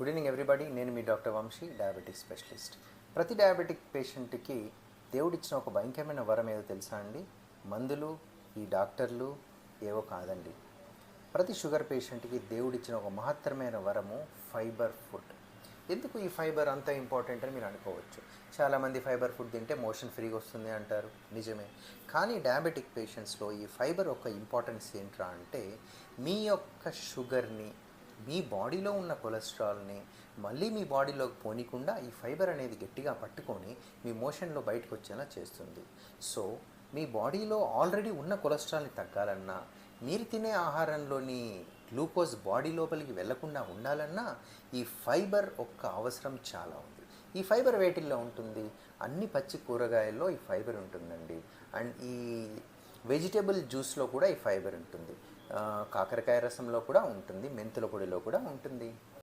Good evening everybody. నేను మీ doctor Vamsi, diabetic specialist. ప్రతి diabetic పేషెంట్కి దేవుడిచ్చిన ఒక భయంకరమైన వరం ఏదో తెలుసా అండి? మందులు, ఈ డాక్టర్లు ఏవో కాదండి. ప్రతి షుగర్ పేషెంట్కి దేవుడిచ్చిన ఒక మహత్తరమైన వరము ఫైబర్ ఫుడ్. ఎందుకు ఈ ఫైబర్ అంత ఇంపార్టెంట్ అని మీరు అనుకోవచ్చు. చాలామంది ఫైబర్ ఫుడ్ తింటే మోషన్ ఫ్రీగా వస్తుంది అంటారు, నిజమే. కానీ డయాబెటిక్ పేషెంట్స్లో ఈ ఫైబర్ యొక్క ఇంపార్టెన్స్ ఏంట్రా అంటే, మీ యొక్క షుగర్ని, మీ బాడీలో ఉన్న కొలెస్ట్రాల్ని మళ్ళీ మీ బాడీలోకి పోనీకుండా ఈ ఫైబర్ అనేది గట్టిగా పట్టుకొని మీ మోషన్లో బయటకు వచ్చేలా చేస్తుంది. సో మీ బాడీలో ఆల్రెడీ ఉన్న కొలెస్ట్రాల్ని తగ్గాలన్నా, మీరు తినే ఆహారంలోని గ్లూకోజ్ బాడీ లోపలికి వెళ్లకుండా ఉండాలన్నా ఈ ఫైబర్ ఒక్క అవసరం చాలా ఉంది. ఈ ఫైబర్ వేటిల్లో ఉంటుంది? అన్ని పచ్చి కూరగాయల్లో ఈ ఫైబర్ ఉంటుందండి. అండ్ ఈ వెజిటేబుల్ జ్యూస్లో కూడా ఈ ఫైబర్ ఉంటుంది, కాకరకాయ రసంలో కూడా ఉంటుంది, మెంతుల పొడిలో కూడా ఉంటుంది.